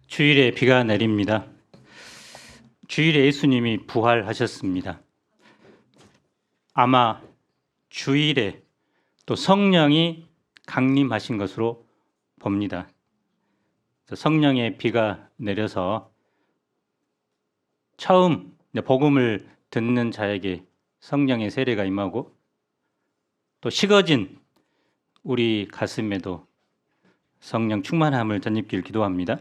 주일에 비가 내립니다. 주일에 예수님이 부활하셨습니다. 아마 주일에 또 성령이 강림하신 것으로 봅니다. 성령의 비가 내려서 처음 복음을 듣는 자에게 성령의 세례가 임하고 또 식어진 우리 가슴에도 성령 충만함을 덧입길 기도합니다.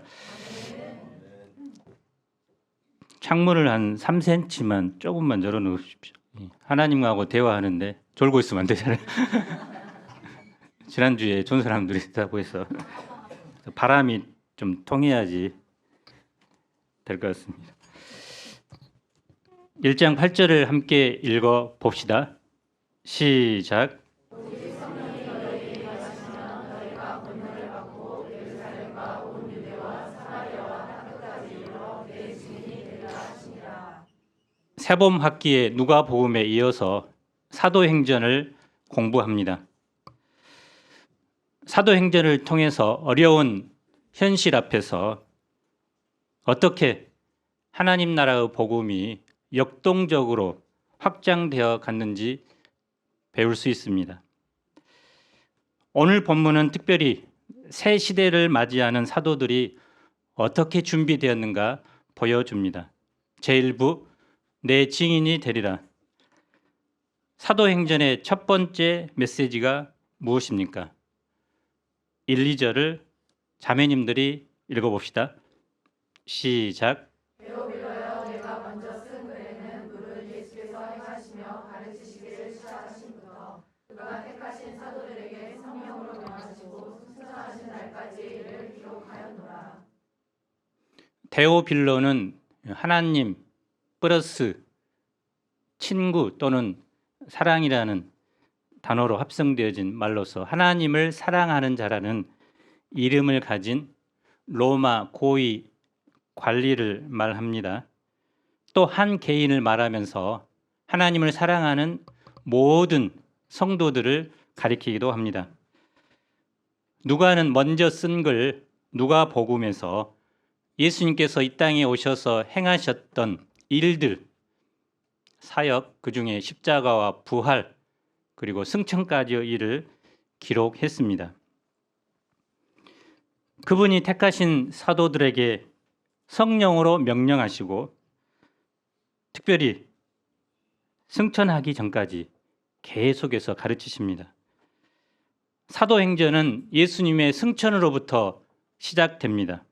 창문을 한 3cm만 조금만 열어 놓으십시오. 하나님하고 대화하는데 졸고 있으면 안 되잖아요. 지난주에 좋은 사람들이 있다고 해서 바람이 좀 통해야지 될 것 같습니다. 1장 8절을 함께 읽어 봅시다. 시작. 새봄 학기에 누가복음에 이어서 사도행전을 공부합니다. 사도행전을 통해서 어려운 현실 앞에서 어떻게 하나님 나라의 복음이 역동적으로 확장되어 갔는지 배울 수 있습니다. 오늘 본문은 특별히 새 시대를 맞이하는 사도들이 어떻게 준비되었는가 보여줍니다. 제1부 내 증인이 되리라. 사도행전의 첫 번째 메시지가 무엇입니까? 1, 2절을 자매님들이 읽어봅시다. 시작. 데오빌러여, 내가 먼저 쓴 글에는 물을 예수께서 행하시며 가르치시기를 시작하신부터 그가 택하신 사도들에게 성령으로 명하시고 승천하신 날까지 이를 기록하였노라. 데오빌로는 하나님 플러스 친구 또는 사랑이라는 단어로 합성되어진 말로서 하나님을 사랑하는 자라는 이름을 가진 로마 고위 관리를 말합니다. 또 한 개인을 말하면서 하나님을 사랑하는 모든 성도들을 가리키기도 합니다. 누가는 먼저 쓴 글 누가복음에서 예수님께서 이 땅에 오셔서 행하셨던 일들, 사역, 그중에 십자가와 부활, 그리고 승천까지의 일을 기록했습니다. 그분이 택하신 사도들에게 성령으로 명령하시고 특별히 승천하기 전까지 계속해서 가르치십니다. 사도행전은 예수님의 승천으로부터 시작됩니다.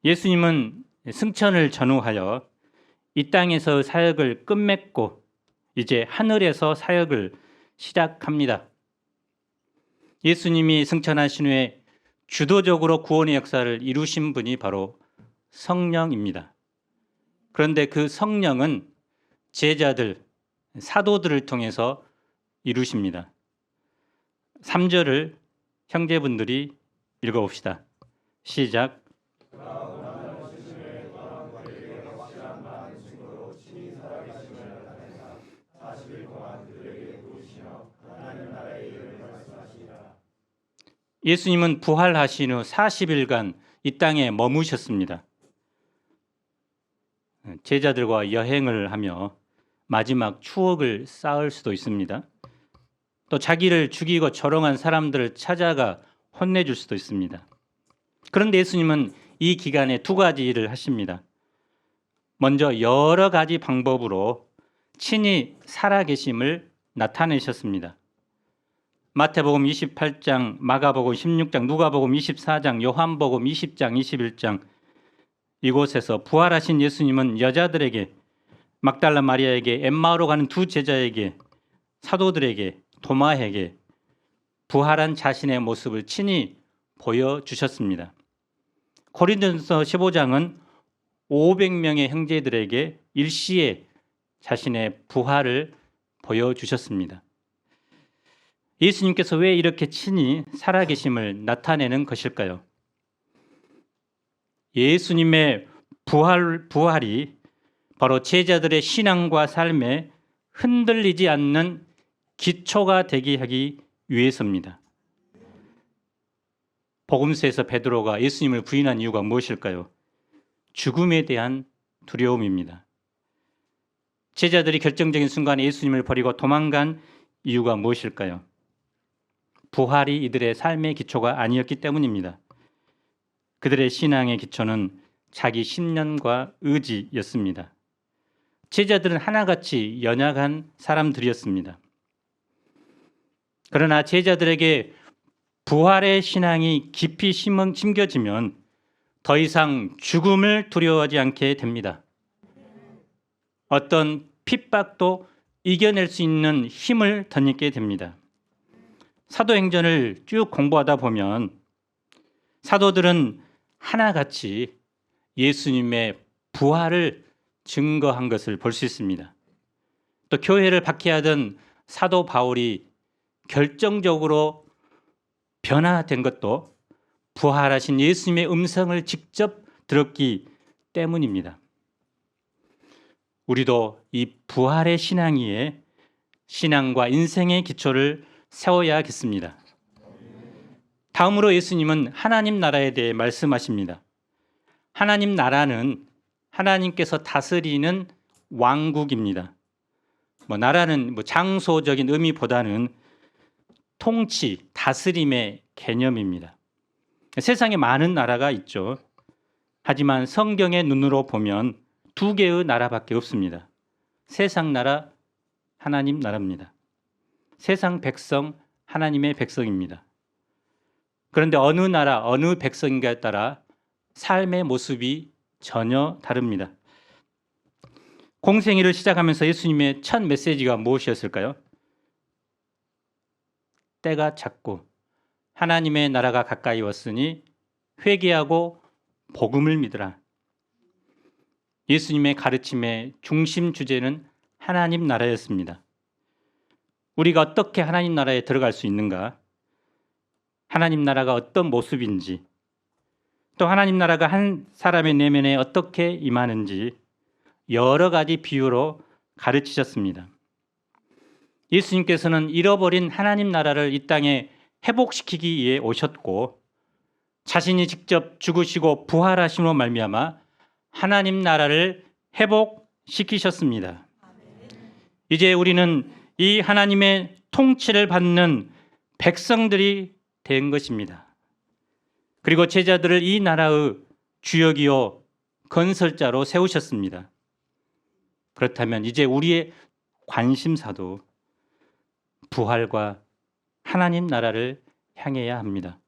예수님은 승천을 전후하여 이 땅에서 사역을 끝맺고 이제 하늘에서 사역을 시작합니다. 예수님이 승천하신 후에 주도적으로 구원의 역사를 이루신 분이 바로 성령입니다. 그런데 그 성령은 제자들, 사도들을 통해서 이루십니다. 3절을 형제분들이 읽어봅시다. 시작. 예수님은 부활하신 후 40일간 이 땅에 머무셨습니다. 제자들과 여행을 하며 마지막 추억을 쌓을 수도 있습니다. 또 자기를 죽이고 조롱한 사람들을 찾아가 혼내줄 수도 있습니다. 그런데 예수님은 이 기간에 두 가지 일을 하십니다. 먼저 여러 가지 방법으로 친히 살아계심을 나타내셨습니다. 마태복음 28장, 마가복음 16장, 누가복음 24장, 요한복음 20장, 21장 이곳에서 부활하신 예수님은 여자들에게, 막달라 마리아에게, 엠마오로 가는 두 제자에게, 사도들에게, 도마에게 부활한 자신의 모습을 친히 보여주셨습니다. 고린도전서 15장은 500명의 형제들에게 일시에 자신의 부활을 보여주셨습니다. 예수님께서 왜 이렇게 친히 살아계심을 나타내는 것일까요? 예수님의 부활이 바로 제자들의 신앙과 삶에 흔들리지 않는 기초가 되게 하기 위해서입니다. 복음서에서 베드로가 예수님을 부인한 이유가 무엇일까요? 죽음에 대한 두려움입니다. 제자들이 결정적인 순간에 예수님을 버리고 도망간 이유가 무엇일까요? 부활이 이들의 삶의 기초가 아니었기 때문입니다. 그들의 신앙의 기초는 자기 신념과 의지였습니다. 제자들은 하나같이 연약한 사람들이었습니다. 그러나 제자들에게 부활의 신앙이 깊이 심겨지면 더 이상 죽음을 두려워하지 않게 됩니다. 어떤 핍박도 이겨낼 수 있는 힘을 덧입게 됩니다. 사도행전을 쭉 공부하다 보면 사도들은 하나같이 예수님의 부활을 증거한 것을 볼 수 있습니다. 또 교회를 박해하던 사도 바울이 결정적으로 변화된 것도 부활하신 예수님의 음성을 직접 들었기 때문입니다. 우리도 이 부활의 신앙 위에 신앙과 인생의 기초를 세워야겠습니다. 다음으로 예수님은 하나님 나라에 대해 말씀하십니다. 하나님 나라는 하나님께서 다스리는 왕국입니다. 나라는 장소적인 의미보다는 통치, 다스림의 개념입니다. 세상에 많은 나라가 있죠. 하지만 성경의 눈으로 보면 두 개의 나라밖에 없습니다. 세상 나라, 하나님 나라입니다. 세상 백성, 하나님의 백성입니다. 그런데 어느 나라, 어느 백성인가에 따라 삶의 모습이 전혀 다릅니다. 공생애를 시작하면서 예수님의 첫 메시지가 무엇이었을까요? 때가 찼고 하나님의 나라가 가까이 왔으니 회개하고 복음을 믿으라. 예수님의 가르침의 중심 주제는 하나님 나라였습니다. 우리가 어떻게 하나님 나라에 들어갈 수 있는가? 하나님 나라가 어떤 모습인지, 또 하나님 나라가 한 사람의 내면에 어떻게 임하는지 여러 가지 비유로 가르치셨습니다. 예수님께서는 잃어버린 하나님 나라를 이 땅에 회복시키기 위해 오셨고 자신이 직접 죽으시고 부활하심으로 말미암아 하나님 나라를 회복시키셨습니다. 이제 우리는 이 하나님의 통치를 받는 백성들이 된 것입니다. 그리고 제자들을 이 나라의 주역이요 건설자로 세우셨습니다. 그렇다면 이제 우리의 관심사도 부활과 하나님 나라를 향해야 합니다.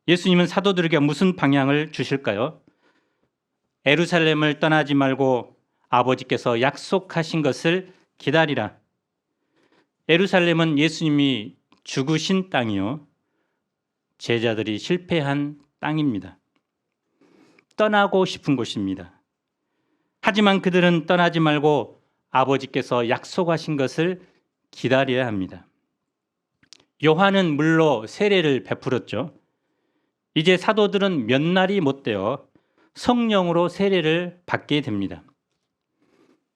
예수님은 사도들에게 무슨 방향을 주실까요? 예루살렘을 떠나지 말고 아버지께서 약속하신 것을 기다리라. 예루살렘은 예수님이 죽으신 땅이요 제자들이 실패한 땅입니다. 떠나고 싶은 곳입니다. 하지만 그들은 떠나지 말고 아버지께서 약속하신 것을 기다려야 합니다. 요한은 물로 세례를 베풀었죠. 이제 사도들은 몇 날이 못 되어 성령으로 세례를 받게 됩니다.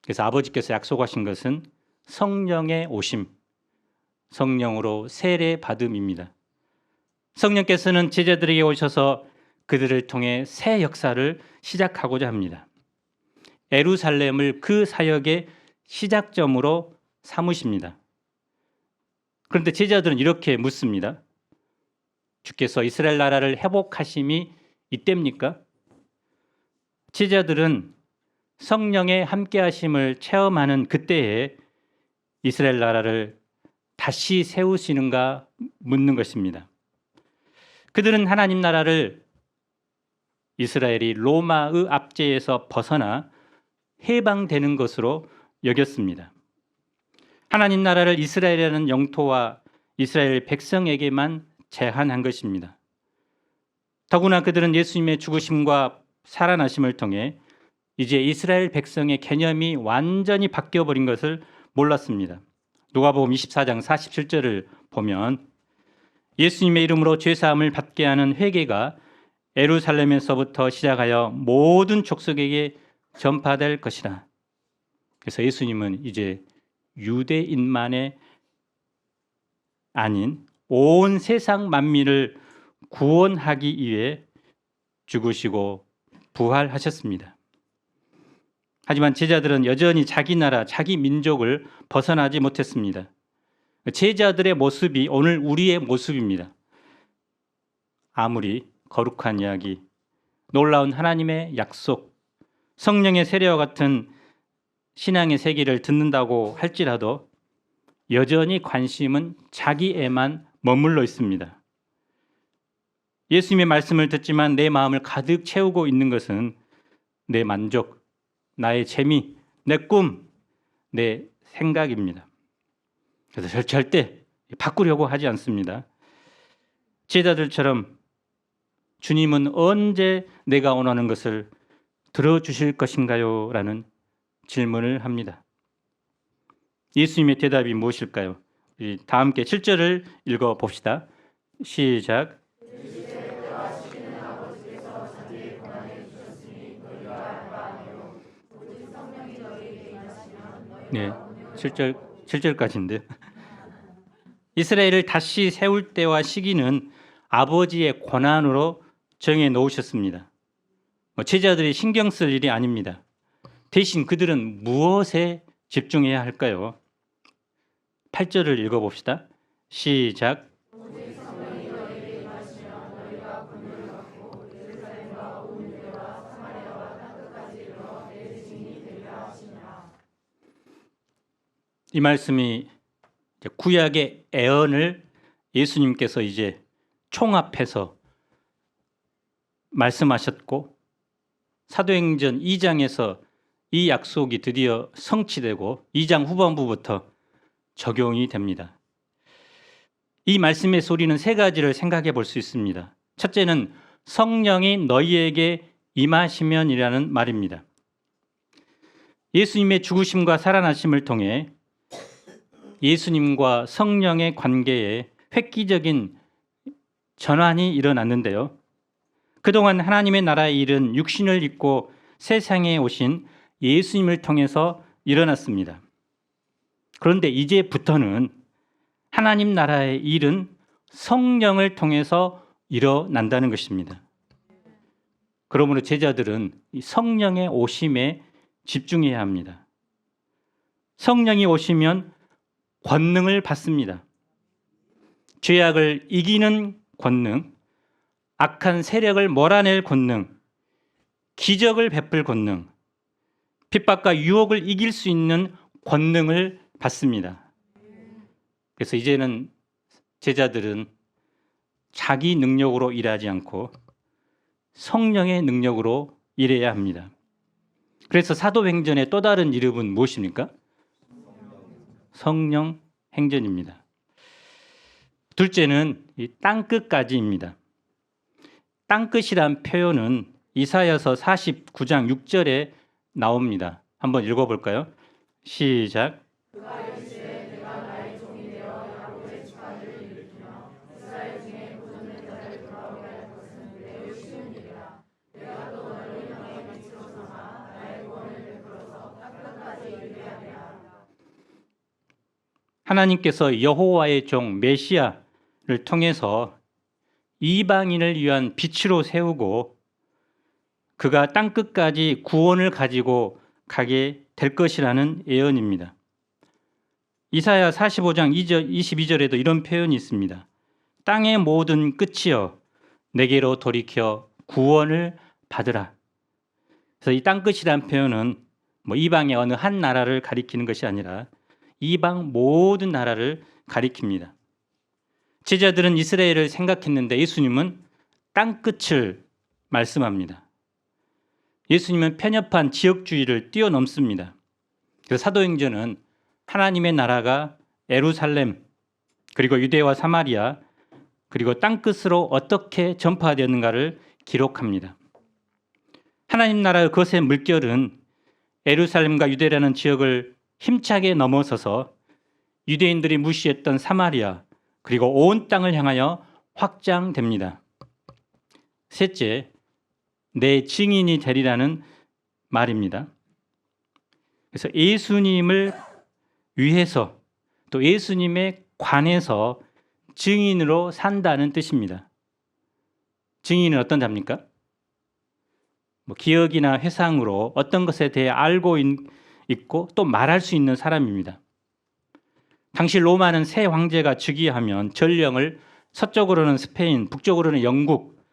그래서 아버지께서 약속하신 것은 성령의 오심, 성령으로 세례 받음입니다. 성령께서는 제자들에게 오셔서 그들을 통해 새 역사를 시작하고자 합니다. 예루살렘을 그 사역의 시작점으로 삼으십니다. 그런데 제자들은 이렇게 묻습니다. 주께서 이스라엘 나라를 회복하심이 이때입니까? 제자들은 성령의 함께하심을 체험하는 그때에 이스라엘 나라를 다시 세우시는가 묻는 것입니다. 그들은 하나님 나라를 이스라엘이 로마의 압제에서 벗어나 해방되는 것으로 여겼습니다. 하나님 나라를 이스라엘이라는 영토와 이스라엘 백성에게만 제한한 것입니다. 더구나 그들은 예수님의 죽으심과 살아나심을 통해 이제 이스라엘 백성의 개념이 완전히 바뀌어버린 것을 몰랐습니다. 누가복음 24장 47절을 보면 예수님의 이름으로 죄사함을 받게 하는 회개가 예루살렘에서부터 시작하여 모든 족속에게 전파될 것이라. 그래서 예수님은 이제 유대인만의 아닌 온 세상 만민을 구원하기 위해 죽으시고 부활하셨습니다. 하지만 제자들은 여전히 자기 나라, 자기 민족을 벗어나지 못했습니다. 제자들의 모습이 오늘 우리의 모습입니다. 아무리 거룩한 이야기, 놀라운 하나님의 약속, 성령의 세례와 같은 신앙의 세계를 듣는다고 할지라도 여전히 관심은 자기에만 머물러 있습니다. 예수님의 말씀을 듣지만 내 마음을 가득 채우고 있는 것은 내 만족, 나의 재미, 내 꿈, 내 생각입니다. 그래서 절대 바꾸려고 하지 않습니다. 제자들처럼 주님은 언제 내가 원하는 것을 들어주실 것인가요? 라는 질문을 합니다. 예수님의 대답이 무엇일까요? 우리 다 함께 7절을 읽어봅시다. 시작. 네, 7절까지인데요. 이스라엘을 다시 세울 때와 시기는 아버지의 권한으로 정해 놓으셨습니다. 제자들이 신경 쓸 일이 아닙니다. 대신 그들은 무엇에 집중해야 할까요? 8절을 읽어봅시다. 시작. 이 말씀이 구약의 애언을 예수님께서 이제 총합해서 말씀하셨고 사도행전 2장에서 이 약속이 드디어 성취되고 2장 후반부부터 적용이 됩니다. 이 말씀의 소리는 세 가지를 생각해 볼 수 있습니다. 첫째는 성령이 너희에게 임하시면이라는 말입니다. 예수님의 죽으심과 살아나심을 통해 예수님과 성령의 관계에 획기적인 전환이 일어났는데요. 그동안 하나님의 나라의 일은 육신을 입고 세상에 오신 예수님을 통해서 일어났습니다. 그런데 이제부터는 하나님 나라의 일은 성령을 통해서 일어난다는 것입니다. 그러므로 제자들은 이 성령의 오심에 집중해야 합니다. 성령이 오시면 권능을 받습니다. 죄악을 이기는 권능, 악한 세력을 몰아낼 권능, 기적을 베풀 권능, 핍박과 유혹을 이길 수 있는 권능을 받습니다. 그래서 이제는 제자들은 자기 능력으로 일하지 않고 성령의 능력으로 일해야 합니다. 그래서 사도행전의 또 다른 이름은 무엇입니까? 성령 행전입니다. 둘째는 이 땅끝까지입니다. 땅끝이란 표현은 이사야서 49장 6절에 나옵니다. 한번 읽어볼까요? 시작. 하나님께서 여호와의 종 메시아를 통해서 이방인을 위한 빛으로 세우고 그가 땅끝까지 구원을 가지고 가게 될 것이라는 예언입니다. 이사야 45장 22절에도 이런 표현이 있습니다. 땅의 모든 끝이여 내게로 돌이켜 구원을 받으라. 그래서 이 땅끝이라는 표현은 이방의 어느 한 나라를 가리키는 것이 아니라 이방 모든 나라를 가리킵니다. 제자들은 이스라엘을 생각했는데 예수님은 땅끝을 말씀합니다. 예수님은 편협한 지역주의를 뛰어넘습니다. 그래서 사도행전은 하나님의 나라가 예루살렘 그리고 유대와 사마리아 그리고 땅끝으로 어떻게 전파되었는가를 기록합니다. 하나님 나라의 거센 물결은 예루살렘과 유대라는 지역을 힘차게 넘어서서 유대인들이 무시했던 사마리아 그리고 온 땅을 향하여 확장됩니다. 셋째, 내 증인이 되리라는 말입니다. 그래서 예수님을 위해서 또 예수님에 관해서 증인으로 산다는 뜻입니다. 증인은 어떤 자입니까? 기억이나 회상으로 어떤 것에 대해 알고 있고 또 말할 수 있는 사람입니다. 당시 로마는 새 황제가 즉위하면 전령을 서쪽으로는 스페인, 북쪽으로는 영국,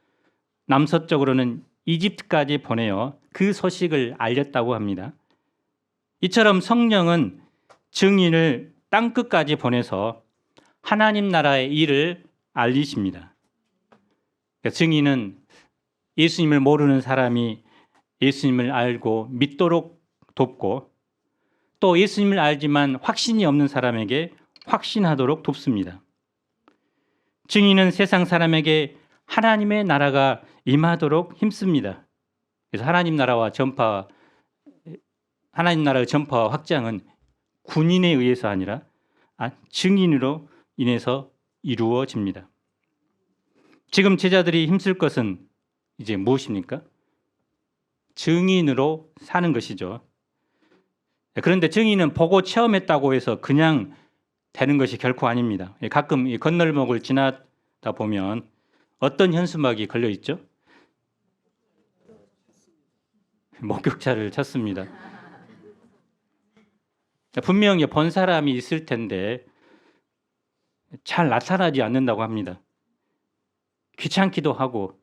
남서쪽으로는 이집트까지 보내어 그 소식을 알렸다고 합니다. 이처럼 성령은 증인을 땅끝까지 보내서 하나님 나라의 일을 알리십니다. 그러니까 증인은 예수님을 모르는 사람이 예수님을 알고 믿도록 돕고 또 예수님을 알지만 확신이 없는 사람에게 확신하도록 돕습니다. 증인은 세상 사람에게 하나님의 나라가 임하도록 힘씁니다. 그래서 하나님 나라의 전파와 확장은 군인에 의해서 아니라 증인으로 인해서 이루어집니다. 지금 제자들이 힘쓸 것은 이제 무엇입니까? 증인으로 사는 것이죠. 그런데 증인은 보고 체험했다고 해서 그냥 되는 것이 결코 아닙니다. 가끔 이 건널목을 지나다 보면 어떤 현수막이 걸려 있죠? 목격자를 찾습니다. 분명히 본 사람이 있을 텐데 잘 나타나지 않는다고 합니다. 귀찮기도 하고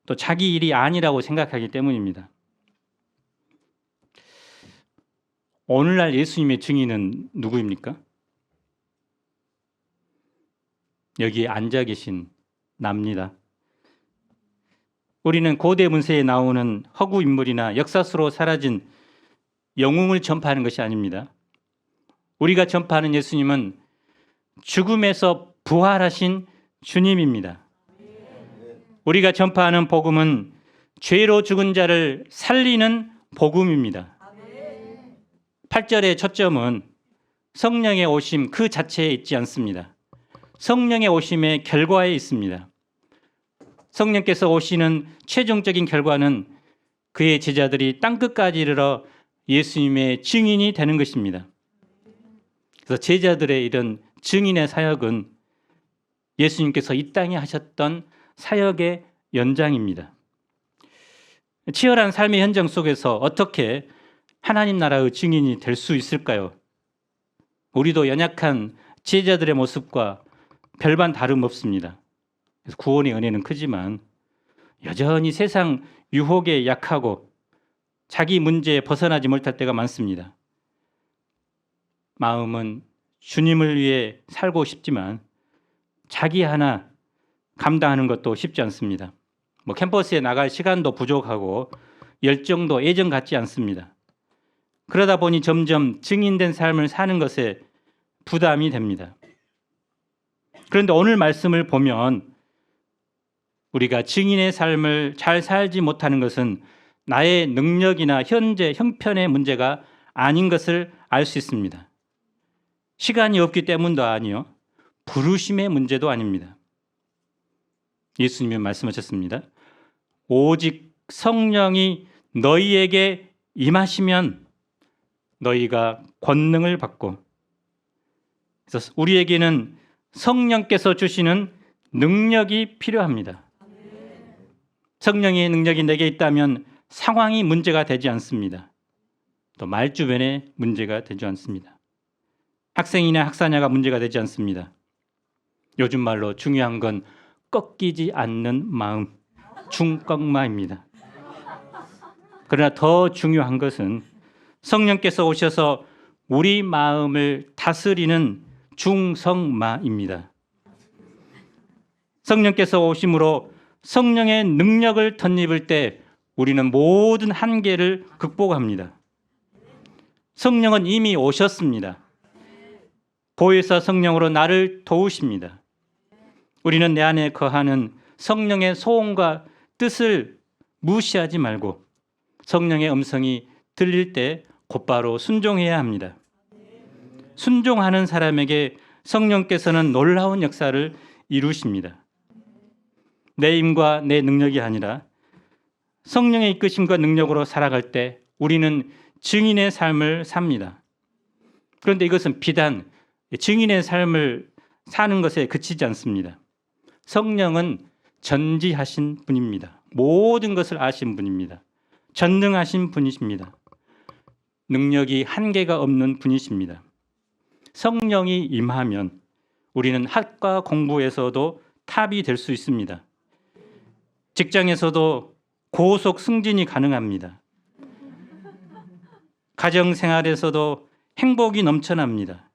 또 자기 일이 아니라고 생각하기 때문입니다. 오늘날 예수님의 증인은 누구입니까? 여기 앉아 계신 나입니다. 우리는 고대 문세에 나오는 허구 인물이나 역사수로 사라진 영웅을 전파하는 것이 아닙니다. 우리가 전파하는 예수님은 죽음에서 부활하신 주님입니다. 우리가 전파하는 복음은 죄로 죽은 자를 살리는 복음입니다. 8절의 초점은 성령의 오심 그 자체에 있지 않습니다. 성령의 오심의 결과에 있습니다. 성령께서 오시는 최종적인 결과는 그의 제자들이 땅끝까지 이르러 예수님의 증인이 되는 것입니다. 그래서 제자들의 이런 증인의 사역은 예수님께서 이 땅에 하셨던 사역의 연장입니다. 치열한 삶의 현장 속에서 어떻게 하나님 나라의 증인이 될 수 있을까요? 우리도 연약한 제자들의 모습과 별반 다름없습니다. 그래서 구원의 은혜는 크지만 여전히 세상 유혹에 약하고 자기 문제에 벗어나지 못할 때가 많습니다. 마음은 주님을 위해 살고 싶지만 자기 하나 감당하는 것도 쉽지 않습니다. 캠퍼스에 나갈 시간도 부족하고 열정도 예전 같지 않습니다. 그러다 보니 점점 증인된 삶을 사는 것에 부담이 됩니다. 그런데 오늘 말씀을 보면 우리가 증인의 삶을 잘 살지 못하는 것은 나의 능력이나 현재 형편의 문제가 아닌 것을 알 수 있습니다. 시간이 없기 때문도 아니요, 부르심의 문제도 아닙니다. 예수님이 말씀하셨습니다. 오직 성령이 너희에게 임하시면 너희가 권능을 받고, 그래서 우리에게는 성령께서 주시는 능력이 필요합니다. 성령의 능력이 내게 있다면 상황이 문제가 되지 않습니다. 또 말주변에 문제가 되지 않습니다. 학생이나 학사냐가 문제가 되지 않습니다. 요즘 말로 중요한 건 꺾이지 않는 마음, 중꺾마입니다. 그러나 더 중요한 것은 성령께서 오셔서 우리 마음을 다스리는 중성마입니다. 성령께서 오심으로 성령의 능력을 덧입을 때 우리는 모든 한계를 극복합니다. 성령은 이미 오셨습니다. 보혜사 성령으로 나를 도우십니다. 우리는 내 안에 거하는 성령의 소원과 뜻을 무시하지 말고 성령의 음성이 들릴 때 곧바로 순종해야 합니다. 순종하는 사람에게 성령께서는 놀라운 역사를 이루십니다. 내 힘과 내 능력이 아니라 성령의 이끄심과 능력으로 살아갈 때 우리는 증인의 삶을 삽니다. 그런데 이것은 비단 증인의 삶을 사는 것에 그치지 않습니다. 성령은 전지하신 분입니다. 모든 것을 아신 분입니다. 전능하신 분이십니다. 능력이 한계가 없는 분이십니다. 성령이 임하면 우리는 학과 공부에서도 탑이 될 수 있습니다. 직장에서도 고속 승진이 가능합니다. 가정 생활에서도 행복이 넘쳐납니다.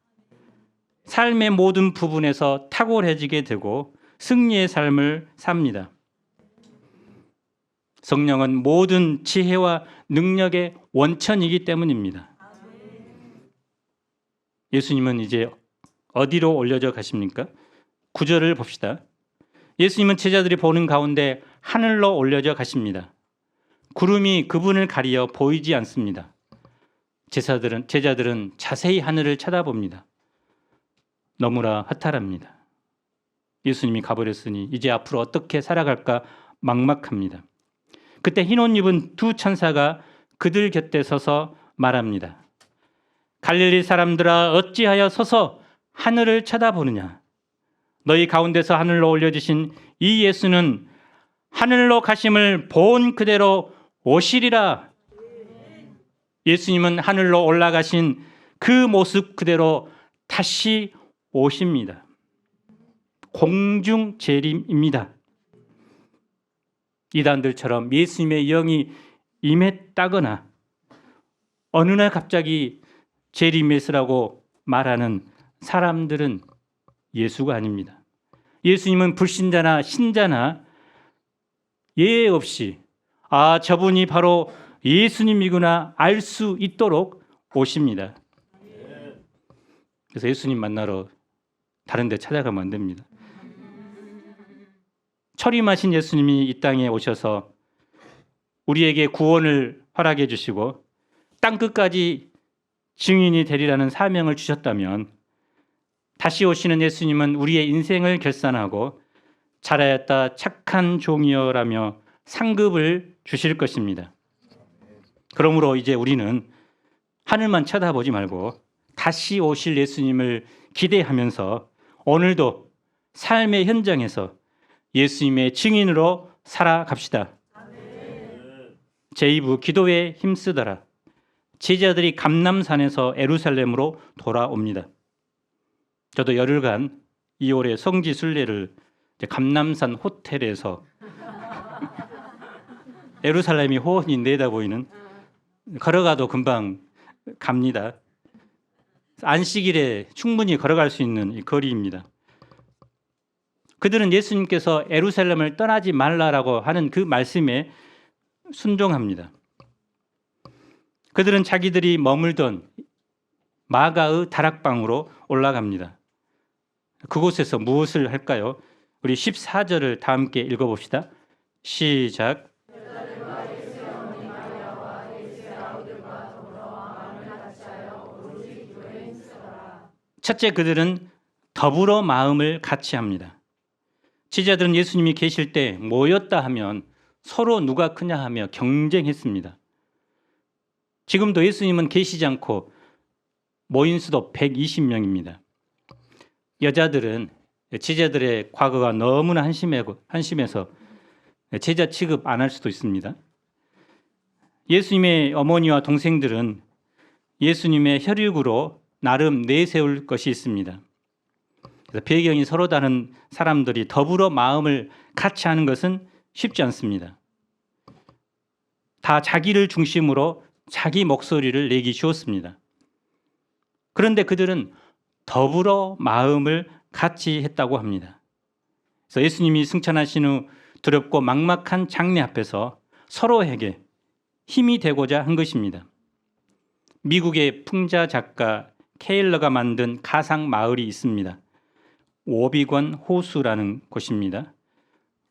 삶의 모든 부분에서 탁월해지게 되고 승리의 삶을 삽니다. 성령은 모든 지혜와 능력의 원천이기 때문입니다. 예수님은 이제 어디로 올려져 가십니까? 9절을 봅시다. 예수님은 제자들이 보는 가운데 하늘로 올려져 가십니다. 구름이 그분을 가리어 보이지 않습니다. 제자들은 자세히 하늘을 쳐다봅니다. 너무나 허탈합니다. 예수님이 가버렸으니 이제 앞으로 어떻게 살아갈까 막막합니다. 그때 흰 옷 입은 두 천사가 그들 곁에 서서 말합니다. 갈릴리 사람들아 어찌하여 서서 하늘을 쳐다보느냐. 너희 가운데서 하늘로 올려지신 이 예수는 하늘로 가심을 본 그대로 오시리라. 예수님은 하늘로 올라가신 그 모습 그대로 다시 오십니다. 공중 재림입니다. 이단들처럼 예수님의 영이 임했다거나 어느 날 갑자기 재림했으라고 말하는 사람들은 예수가 아닙니다. 예수님은 불신자나 신자나 예외 없이 저분이 바로 예수님이구나 알 수 있도록 오십니다. 그래서 예수님 만나러 다른 데 찾아가면 안 됩니다. 철임하신 예수님이 이 땅에 오셔서 우리에게 구원을 허락해 주시고 땅끝까지 증인이 되리라는 사명을 주셨다면 다시 오시는 예수님은 우리의 인생을 결산하고 잘하였다 착한 종이여라며 상급을 주실 것입니다. 그러므로 이제 우리는 하늘만 쳐다보지 말고 다시 오실 예수님을 기대하면서 오늘도 삶의 현장에서 예수님의 증인으로 살아갑시다. 제2부 기도에 힘쓰더라. 제자들이 감람산에서 예루살렘으로 돌아옵니다. 저도 열흘간 2월에 성지 순례를 감람산 호텔에서 예루살렘이 호원이 내다 보이는 걸어가도 금방 갑니다. 안식일에 충분히 걸어갈 수 있는 이 거리입니다. 그들은 예수님께서 예루살렘을 떠나지 말라라고 하는 그 말씀에 순종합니다. 그들은 자기들이 머물던 마가의 다락방으로 올라갑니다. 그곳에서 무엇을 할까요? 우리 14절을 다 함께 읽어봅시다. 시작. 첫째, 그들은 더불어 마음을 같이 합니다. 제자들은 예수님이 계실 때 모였다 하면 서로 누가 크냐 하며 경쟁했습니다. 지금도 예수님은 계시지 않고 모인 수도 120명입니다. 여자들은 제자들의 과거가 너무나 한심해서 제자 취급 안 할 수도 있습니다. 예수님의 어머니와 동생들은 예수님의 혈육으로 나름 내세울 것이 있습니다. 그래서 배경이 서로 다른 사람들이 더불어 마음을 같이 하는 것은 쉽지 않습니다. 다 자기를 중심으로 자기 목소리를 내기 쉬웠습니다. 그런데 그들은 더불어 마음을 같이 했다고 합니다. 그래서 예수님이 승천하신 후 두렵고 막막한 장례 앞에서 서로에게 힘이 되고자 한 것입니다. 미국의 풍자 작가 케일러가 만든 가상 마을이 있습니다. 오비건 호수라는 곳입니다.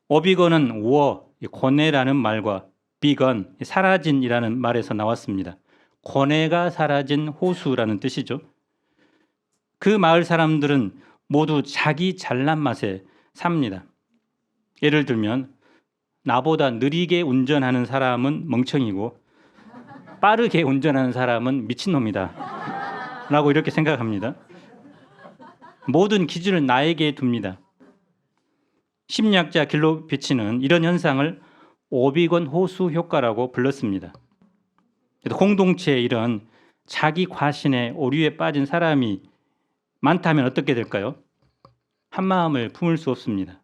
오비건은 고뇌라는 말과 비건, 사라진이라는 말에서 나왔습니다. 고뇌가 사라진 호수라는 뜻이죠. 그 마을 사람들은 모두 자기 잘난 맛에 삽니다. 예를 들면 나보다 느리게 운전하는 사람은 멍청이고 빠르게 운전하는 사람은 미친놈이다 라고 이렇게 생각합니다. 모든 기준을 나에게 둡니다. 심리학자 길로비치는 이런 현상을 오비건 호수 효과라고 불렀습니다. 공동체에 이런 자기 과신의 오류에 빠진 사람이 많다면 어떻게 될까요? 한 마음을 품을 수 없습니다.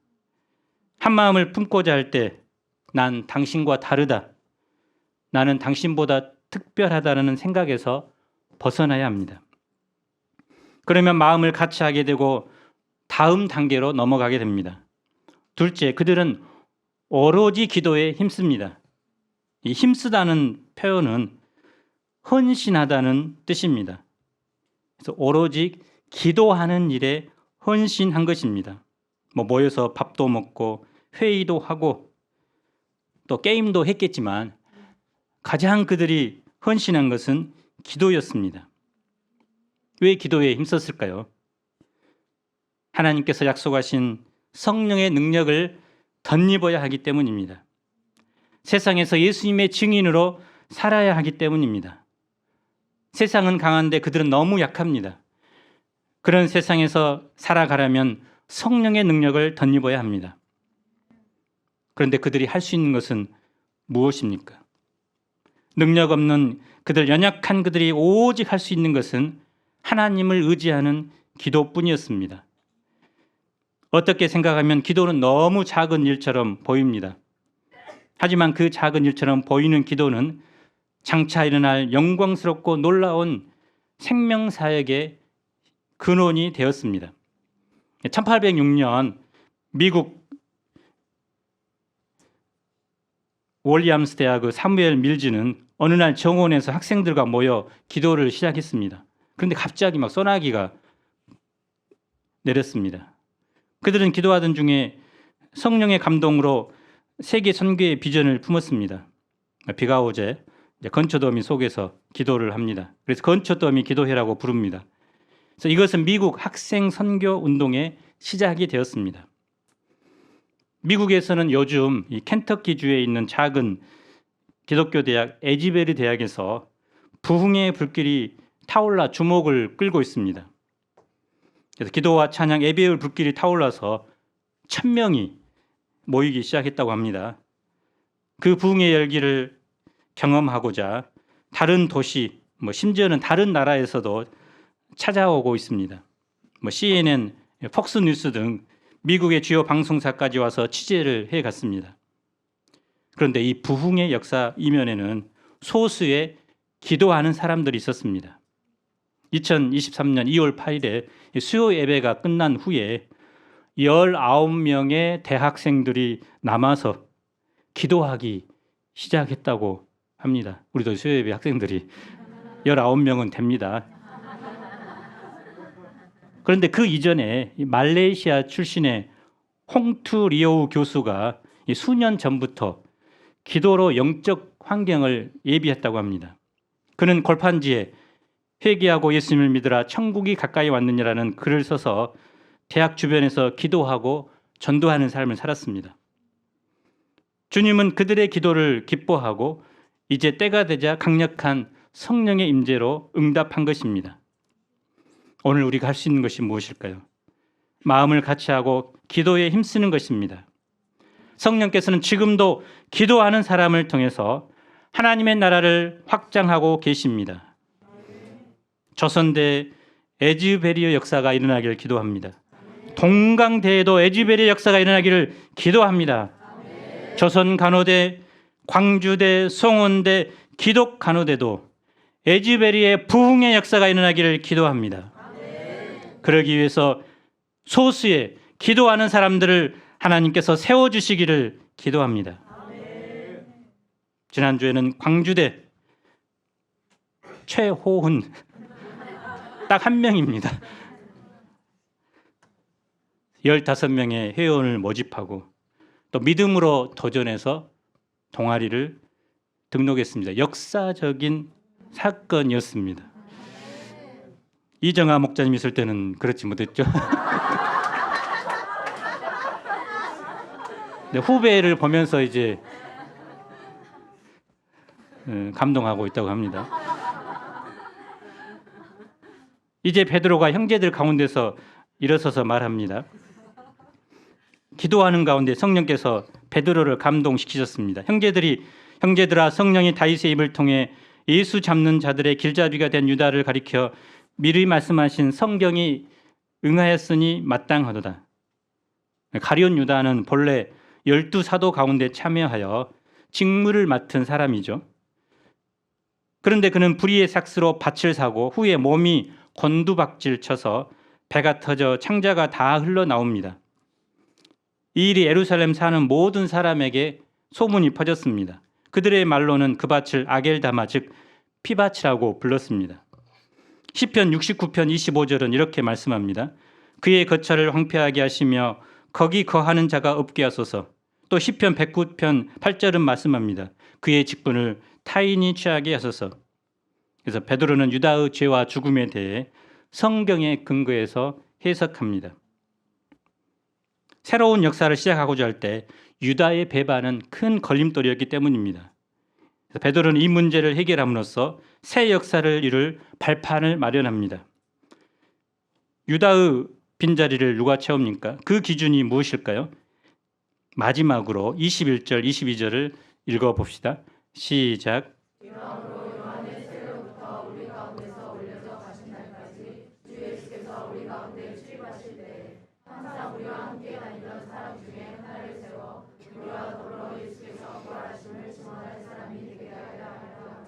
한 마음을 품고자 할 때 난 당신과 다르다, 나는 당신보다 특별하다는 생각에서 벗어나야 합니다. 그러면 마음을 같이 하게 되고 다음 단계로 넘어가게 됩니다. 둘째, 그들은 오로지 기도에 힘씁니다. 이 힘쓰다는 표현은 헌신하다는 뜻입니다. 그래서 오로지 기도하는 일에 헌신한 것입니다. 모여서 밥도 먹고 회의도 하고 또 게임도 했겠지만 가장 그들이 헌신한 것은 기도였습니다. 왜 기도에 힘썼을까요? 하나님께서 약속하신 성령의 능력을 덧입어야 하기 때문입니다. 세상에서 예수님의 증인으로 살아야 하기 때문입니다. 세상은 강한데 그들은 너무 약합니다. 그런 세상에서 살아가려면 성령의 능력을 덧입어야 합니다. 그런데 그들이 할 수 있는 것은 무엇입니까? 능력 없는 그들, 연약한 그들이 오직 할 수 있는 것은 하나님을 의지하는 기도뿐이었습니다. 어떻게 생각하면 기도는 너무 작은 일처럼 보입니다. 하지만 그 작은 일처럼 보이는 기도는 장차 일어날 영광스럽고 놀라운 생명사역의 근원이 되었습니다. 1806년 미국 윌리엄스 대학의 사무엘 밀즈는 어느 날 정원에서 학생들과 모여 기도를 시작했습니다. 그런데 갑자기 막 소나기가 내렸습니다. 그들은 기도하던 중에 성령의 감동으로 세계 선교의 비전을 품었습니다. 비가 오제 건초더미 속에서 기도를 합니다. 그래서 건초더미 기도회라고 부릅니다. 그래서 이것은 미국 학생 선교 운동의 시작이 되었습니다. 미국에서는 요즘 이 켄터키 주에 있는 작은 기독교 대학 에지베리 대학에서 부흥의 불길이 타올라 주목을 끌고 있습니다. 그래서 기도와 찬양, 예배의 불길이 타올라서 1000명이 모이기 시작했다고 합니다. 그 부흥의 열기를 경험하고자 다른 도시, 심지어는 다른 나라에서도 찾아오고 있습니다. CNN, 폭스뉴스 등 미국의 주요 방송사까지 와서 취재를 해갔습니다. 그런데 이 부흥의 역사 이면에는 소수의 기도하는 사람들이 있었습니다. 2023년 2월 8일에 수요 예배가 끝난 후에 19명의 대학생들이 남아서 기도하기 시작했다고 합니다. 우리도 수요 예배 학생들이 19명은 됩니다. 그런데 그 이전에 말레이시아 출신의 홍투 리오우 교수가 수년 전부터 기도로 영적 환경을 예비했다고 합니다. 그는 골판지에 회개하고 예수님을 믿으라 천국이 가까이 왔느니라는 글을 써서 대학 주변에서 기도하고 전도하는 삶을 살았습니다. 주님은 그들의 기도를 기뻐하고 이제 때가 되자 강력한 성령의 임재로 응답한 것입니다. 오늘 우리가 할 수 있는 것이 무엇일까요? 마음을 같이 하고 기도에 힘쓰는 것입니다. 성령께서는 지금도 기도하는 사람을 통해서 하나님의 나라를 확장하고 계십니다. 조선대 에즈베리의 역사가 일어나기를 기도합니다. 동강대에도 에즈베리의 역사가 일어나기를 기도합니다. 조선 간호대, 광주대, 송원대, 기독 간호대도 에즈베리의 부흥의 역사가 일어나기를 기도합니다. 그러기 위해서 소수의 기도하는 사람들을 하나님께서 세워주시기를 기도합니다. 지난주에는 광주대 최호훈 딱 한 명입니다. 15명의 회원을 모집하고 또 믿음으로 도전해서 동아리를 등록했습니다. 역사적인 사건이었습니다. 이정아 목사님 있을 때는 그렇지 못했죠. 후배를 보면서 이제 감동하고 있다고 합니다. 이제 베드로가 형제들 가운데서 일어서서 말합니다. 기도하는 가운데 성령께서 베드로를 감동시키셨습니다. 형제들아, 성령이 다윗의 입을 통해 예수 잡는 자들의 길잡이가 된 유다를 가리켜 미리 말씀하신 성경이 응하였으니 마땅하도다. 가룟 유다는 본래 12사도 가운데 참여하여 직무를 맡은 사람이죠. 그런데 그는 불의의 삭스로 밭을 사고 후에 몸이 곤두박질 쳐서 배가 터져 창자가 다 흘러나옵니다. 이 일이 예루살렘 사는 모든 사람에게 소문이 퍼졌습니다. 그들의 말로는 그 밭을 아겔다마 즉 피밭이라고 불렀습니다. 시편 69편 25절은 이렇게 말씀합니다. 그의 거처를 황폐하게 하시며 거기 거하는 자가 없게 하소서. 또 시편 109편 8절은 말씀합니다. 그의 직분을 타인이 취하게 하소서. 그래서 베드로는 유다의 죄와 죽음에 대해 성경의 근거에서 해석합니다. 새로운 역사를 시작하고자 할 때 유다의 배반은 큰 걸림돌이었기 때문입니다. 베드로는 이 문제를 해결함으로써 새 역사를 이룰 발판을 마련합니다. 유다의 빈자리를 누가 채웁니까? 그 기준이 무엇일까요? 마지막으로 21절, 22절을 읽어봅시다. 시작. 이러므로 요한의 세례로부터 우리 가운데서 올려져 가신 날까지 주 예수께서 우리 가운데 출입하실 때 항상 우리와 함께 다니던 사람 중에 하나를 세워 우리와 더불어 예수께서 부활하심을 증언할 사람이 되게 하려 함이라.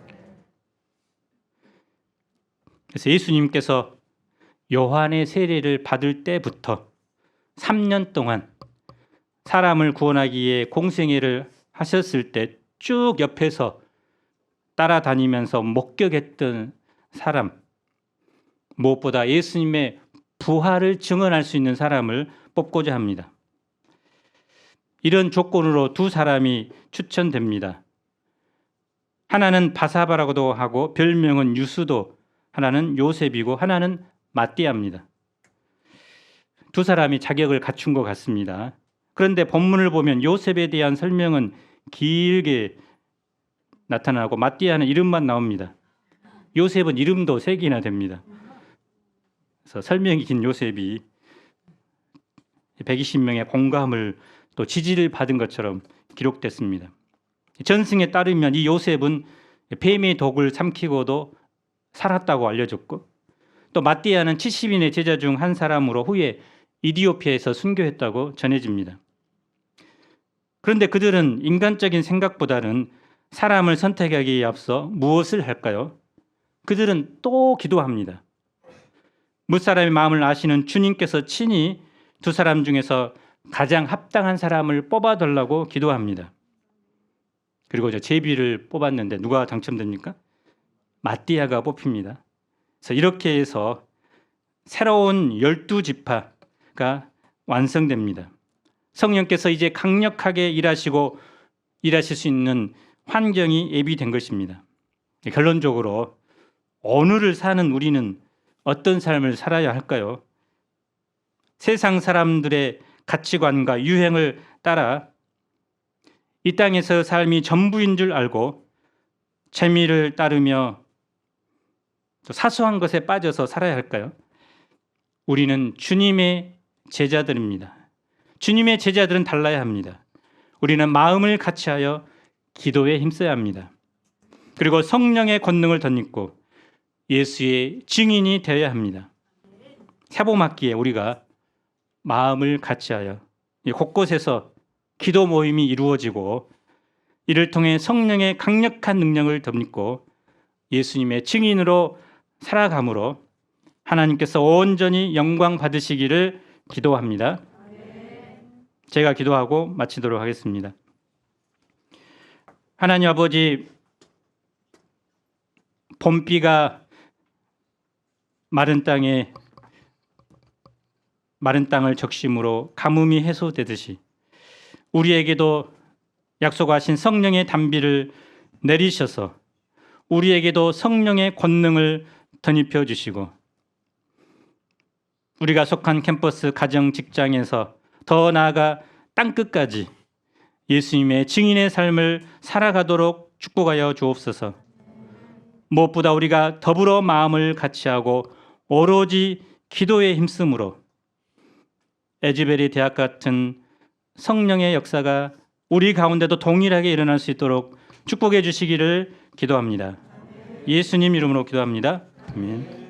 그래서 예수님께서 요한의 세례를 받을 때부터 3년 동안 사람을 구원하기 위해 공생애를 하셨을 때 쭉 옆에서 따라다니면서 목격했던 사람, 무엇보다 예수님의 부활을 증언할 수 있는 사람을 뽑고자 합니다. 이런 조건으로 두 사람이 추천됩니다. 하나는 바사바라고도 하고 별명은 유수도, 하나는 요셉이고 하나는 마띠아입니다. 두 사람이 자격을 갖춘 것 같습니다. 그런데 본문을 보면 요셉에 대한 설명은 길게 나타나고 마띠아는 이름만 나옵니다. 요셉은 이름도 3개나 됩니다. 그래서 설명이 긴 요셉이 120명의 공감을 또 지지를 받은 것처럼 기록됐습니다. 전승에 따르면 이 요셉은 뱀의 독을 삼키고도 살았다고 알려졌고 또 마띠아는 70인의 제자 중 한 사람으로 후에 이디오피아에서 순교했다고 전해집니다. 그런데 그들은 인간적인 생각보다는 사람을 선택하기에 앞서 무엇을 할까요? 그들은 또 기도합니다. 무사람의 마음을 아시는 주님께서 친히 두 사람 중에서 가장 합당한 사람을 뽑아달라고 기도합니다. 그리고 제비를 뽑았는데 누가 당첨됩니까? 마띠아가 뽑힙니다. 그래서 이렇게 해서 새로운 12지파가 완성됩니다. 성령께서 이제 강력하게 일하실 수 있는 환경이 예비된 것입니다. 결론적으로 오늘을 사는 우리는 어떤 삶을 살아야 할까요? 세상 사람들의 가치관과 유행을 따라 이 땅에서 삶이 전부인 줄 알고 재미를 따르며 사소한 것에 빠져서 살아야 할까요? 우리는 주님의 제자들입니다. 주님의 제자들은 달라야 합니다. 우리는 마음을 같이하여 기도에 힘써야 합니다. 그리고 성령의 권능을 덧입고 예수의 증인이 되어야 합니다. 사보맞기에 우리가 마음을 같이하여 곳곳에서 기도 모임이 이루어지고 이를 통해 성령의 강력한 능력을 덧입고 예수님의 증인으로 살아감으로 하나님께서 온전히 영광 받으시기를 기도합니다. 제가 기도하고 마치도록 하겠습니다. 하나님 아버지, 봄비가 마른 땅을 적심으로 가뭄이 해소되듯이 우리에게도 약속하신 성령의 단비를 내리셔서 우리에게도 성령의 권능을 덧입혀 주시고 우리가 속한 캠퍼스, 가정, 직장에서 더 나아가 땅끝까지 예수님의 증인의 삶을 살아가도록 축복하여 주옵소서. 무엇보다 우리가 더불어 마음을 같이하고 오로지 기도에 힘쓰므로 에즈베리 대학 같은 성령의 역사가 우리 가운데도 동일하게 일어날 수 있도록 축복해 주시기를 기도합니다. 예수님 이름으로 기도합니다. 아멘.